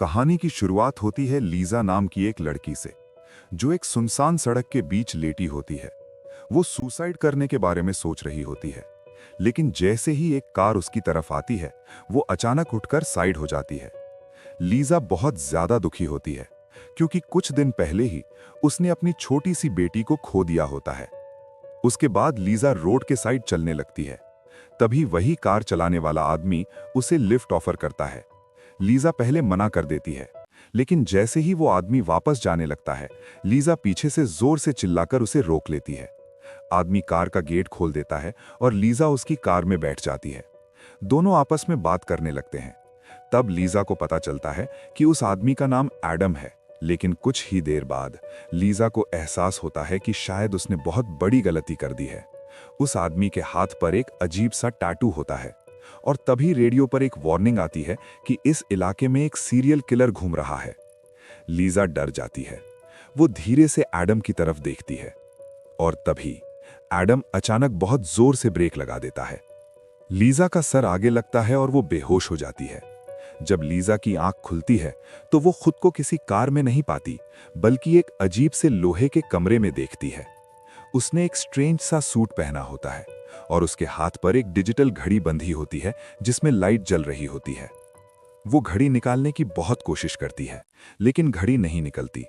कहानी की शुरुआत होती है लीजा नाम की एक लड़की से, जो एक सुनसान सड़क के बीच लेटी होती है। वो सुसाइड करने के बारे में सोच रही होती है, लेकिन जैसे ही एक कार उसकी तरफ आती है, वो अचानक उठकर साइड हो जाती है। लीजा बहुत ज्यादा दुखी होती है, क्योंकि कुछ दिन पहले ही उसने अपनी छोटी सी बेटी को खो दिया होता है। उसके बाद लीजा रोड के साइड चलने लगती है। तभी वही कार चलाने वाला आदमी उसे लिफ्ट ऑफर करता है। लीजा पहले मना कर देती है, लेकिन जैसे ही वो आदमी वापस जाने लगता है, लीजा पीछे से जोर से चिल्लाकर उसे रोक लेती है। आदमी कार का गेट खोल देता है और लीजा उसकी कार में बैठ जाती है। दोनों आपस में बात करने लगते हैं। तब लीजा को पता चलता है कि उस आदमी का नाम एडम है, लेकिन कुछ ही देर बाद लीजा को एहसास होता है कि शायद उसने बहुत बड़ी गलती कर दी है। उस आदमी के हाथ पर एक अजीब सा टैटू होता है, और तभी रेडियो पर एक वार्निंग आती है कि इस इलाके में एक सीरियल किलर घूम रहा है। लीजा डर जाती है। वो धीरे से एडम की तरफ देखती है, और तभी एडम अचानक बहुत जोर से ब्रेक लगा देता है। लीजा का सर आगे लगता है और वो बेहोश हो जाती है। जब लीजा की आंख खुलती है, तो वो खुद को किसी कार में नहीं पाती, बल्कि एक अजीब से लोहे के कमरे में देखती है। उसने एक स्ट्रेंज सा सूट पहना होता है, और उसके हाथ पर एक डिजिटल घड़ी बंधी होती है जिसमें लाइट जल रही होती है। वो घड़ी निकालने की बहुत कोशिश करती है, लेकिन घड़ी नहीं निकलती।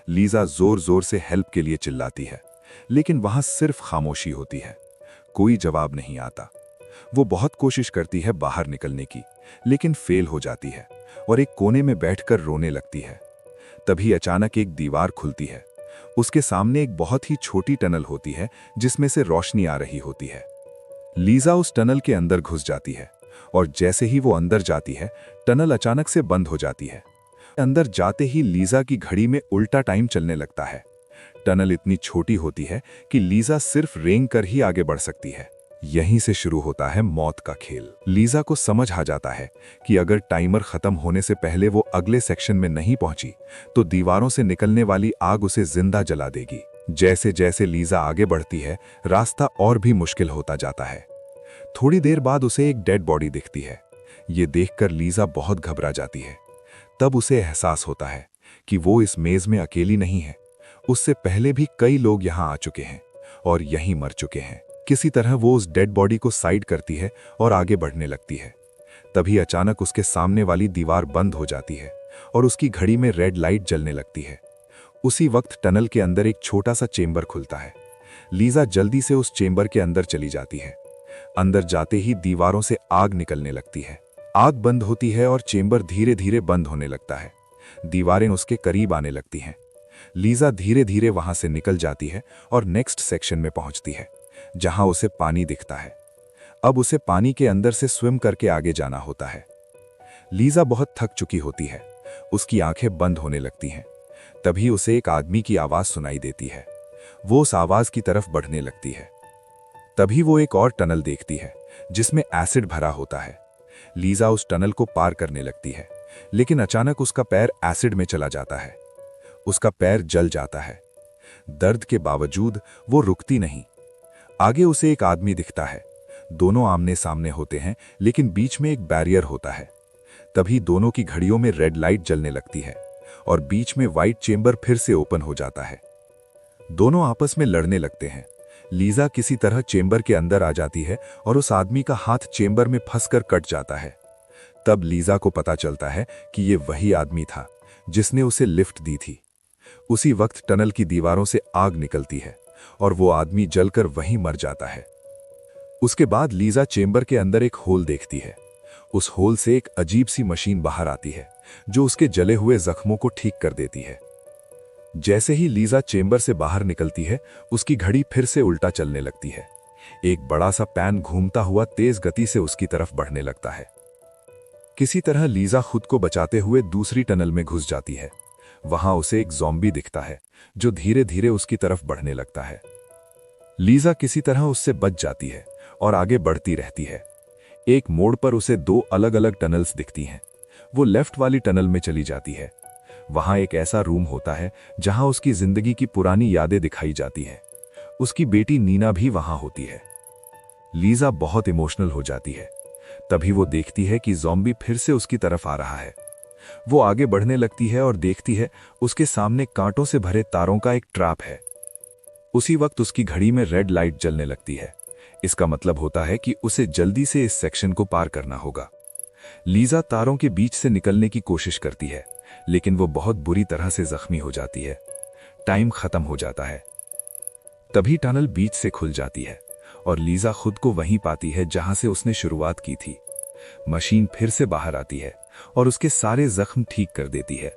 लीजा जोर जोर से हेल्प के लिए चिल्लाती है, लेकिन वहां सिर्फ खामोशी होती है। कोई जवाब नहीं आता। वो बहुत कोशिश करती है बाहर निकलने की, लेकिन फेल हो जाती है और एक कोने में बैठकर रोने लगती है। तभी अचानक एक दीवार खुलती है। उसके सामने एक बहुत ही छोटी टनल होती है, जिसमें से रोशनी आ रही होती है। लीजा उस टनल के अंदर घुस जाती है, और जैसे ही वो अंदर जाती है, टनल अचानक से बंद हो जाती है। अंदर जाते ही लीजा की घड़ी में उल्टा टाइम चलने लगता है। टनल इतनी छोटी होती है कि लीजा सिर्फ रेंग कर ही आगे बढ़ सकती है। यहीं से शुरू होता है मौत का खेल। लीजा को समझ आ जाता है कि अगर टाइमर खत्म होने से पहले वो अगले सेक्शन में नहीं पहुंची, तो दीवारों से निकलने वाली आग उसे जिंदा जला देगी। जैसे जैसे लीजा आगे बढ़ती है, रास्ता और भी मुश्किल होता जाता है। थोड़ी देर बाद उसे एक डेड बॉडी दिखती है। ये देखकर लीजा बहुत घबरा जाती है। तब उसे एहसास होता है कि वो इस मेज में अकेली नहीं है। उससे पहले भी कई लोग यहाँ आ चुके हैं और यहीं मर चुके हैं। किसी तरह वो उस डेड बॉडी को साइड करती है और आगे बढ़ने लगती है। तभी अचानक उसके सामने वाली दीवार बंद हो जाती है और उसकी घड़ी में रेड लाइट जलने लगती है। उसी वक्त टनल के अंदर एक छोटा सा चेंबर खुलता है। लीजा जल्दी से उस चेंबर के अंदर चली जाती है। अंदर जाते ही दीवारों से आग निकलने लगती है। आग बंद होती है और चेंबर धीरे धीरे बंद होने लगता है। दीवारें उसके करीब आने लगती हैं। लीजा धीरे धीरे वहां से निकल जाती है और नेक्स्ट सेक्शन में पहुंचती है, जहां उसे पानी दिखता है। अब उसे पानी के अंदर से स्विम करके आगे जाना होता है। लीजा बहुत थक चुकी होती है। उसकी आंखें बंद होने लगती हैं। तभी उसे एक आदमी की आवाज सुनाई देती है। वो उस आवाज की तरफ बढ़ने लगती है। तभी वो एक और टनल देखती है, जिसमें एसिड भरा होता है। लीजा उस टनल को पार करने लगती है, लेकिन अचानक उसका पैर एसिड में चला जाता है। उसका पैर जल जाता है। दर्द के बावजूद वो रुकती नहीं। आगे उसे एक आदमी दिखता है। दोनों आमने सामने होते हैं, लेकिन बीच में एक बैरियर होता है। तभी दोनों की घड़ियों में रेड लाइट जलने लगती है और बीच में व्हाइट चेंबर फिर से ओपन हो जाता है। दोनों आपस में लड़ने लगते हैं। लीजा किसी तरह चेंबर के अंदर आ जाती है और उस आदमी का हाथ चेंबर में फंसकर कट जाता है। तब लीजा को पता चलता है कि ये वही आदमी था जिसने उसे लिफ्ट दी थी। उसी वक्त टनल की दीवारों से आग निकलती है और वो आदमी जलकर वहीं मर जाता है। उसके बाद लीजा चेंबर के अंदर एक होल देखती है। उस होल से एक अजीब सी मशीन बाहर आती है, जो उसके जले हुए जख्मों को ठीक कर देती है। जैसे ही लीजा चेंबर से बाहर निकलती है, उसकी घड़ी फिर से उल्टा चलने लगती है। एक बड़ा सा पैन घूमता हुआ तेज गति से उसकी तरफ बढ़ने लगता है। किसी तरह लीजा खुद को बचाते हुए दूसरी टनल में घुस जाती है। वहां उसे एक ज़ॉम्बी दिखता है, जो धीरे धीरे उसकी तरफ बढ़ने लगता है। लीजा किसी तरह उससे बच जाती है और आगे बढ़ती रहती है। एक मोड़ पर उसे दो अलग अलग टनल्स दिखती हैं। वो लेफ्ट वाली टनल में चली जाती है। वहां एक ऐसा रूम होता है जहां उसकी जिंदगी की पुरानी यादें दिखाई जाती हैं। उसकी बेटी नीना भी वहां होती है। लीजा बहुत इमोशनल हो जाती है। तभी वो देखती है कि ज़ॉम्बी फिर से उसकी तरफ आ रहा है। वो आगे बढ़ने लगती है और देखती है उसके सामने कांटों से भरे तारों का एक ट्रैप है। उसी वक्त उसकी घड़ी में रेड लाइट जलने लगती है। इसका मतलब होता है कि उसे जल्दी से इस सेक्शन को पार करना होगा। लीजा तारों के बीच से निकलने की कोशिश करती है, लेकिन वो बहुत बुरी तरह से जख्मी हो जाती है। टाइम खत्म हो जाता है। तभी टनल बीच से खुल जाती है और लीजा खुद को वहीं पाती है जहां से उसने शुरुआत की थी। मशीन फिर से बाहर आती है और उसके सारे जख्म ठीक कर देती है।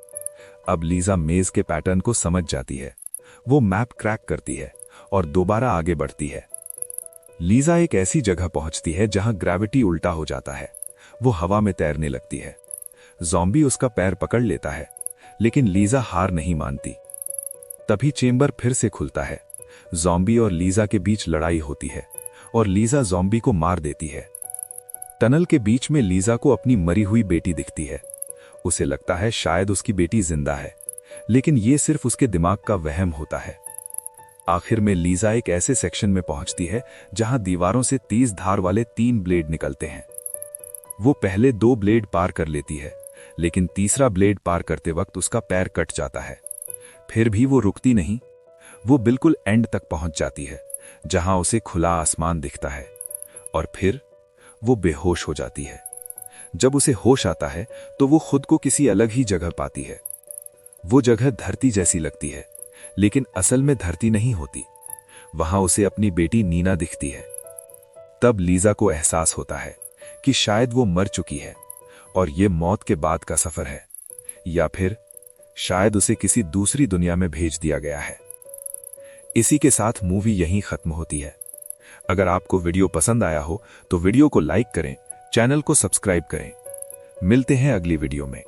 अब लीजा मेज के पैटर्न को समझ जाती है। वो मैप क्रैक करती है और दोबारा आगे बढ़ती है। लीजा एक ऐसी जगह पहुंचती है जहां ग्रेविटी उल्टा हो जाता है। वो हवा में तैरने लगती है। ज़ॉम्बी उसका पैर पकड़ लेता है, लेकिन लीजा हार नहीं मानती। तभी चेंबर फिर से खुलता है। ज़ॉम्बी और लीजा के बीच लड़ाई होती है और लीजा ज़ॉम्बी को मार देती है। टनल के बीच में लीजा को अपनी मरी हुई बेटी दिखती है। उसे लगता है शायद उसकी बेटी जिंदा है, लेकिन ये सिर्फ उसके दिमाग का वहम होता है। आखिर में लीजा एक ऐसे सेक्शन में पहुंचती है जहां दीवारों से तेज धार वाले 3 ब्लेड निकलते हैं। वो पहले 2 ब्लेड पार कर लेती है, लेकिन तीसरा ब्लेड पार करते वक्त उसका पैर कट जाता है। फिर भी वो रुकती नहीं। वो बिल्कुल एंड तक पहुंच जाती है, जहां उसे खुला आसमान दिखता है, और फिर वो बेहोश हो जाती है। जब उसे होश आता है तो वो खुद को किसी अलग ही जगह पाती है। वो जगह धरती जैसी लगती है, लेकिन असल में धरती नहीं होती। वहां उसे अपनी बेटी नीना दिखती है। तब लीजा को एहसास होता है कि शायद वो मर चुकी है और ये मौत के बाद का सफर है, या फिर शायद उसे किसी दूसरी दुनिया में भेज दिया गया है। इसी के साथ मूवी यहीं खत्म होती है। अगर आपको वीडियो पसंद आया हो तो वीडियो को लाइक करें, चैनल को सब्सक्राइब करें। मिलते हैं अगली वीडियो में।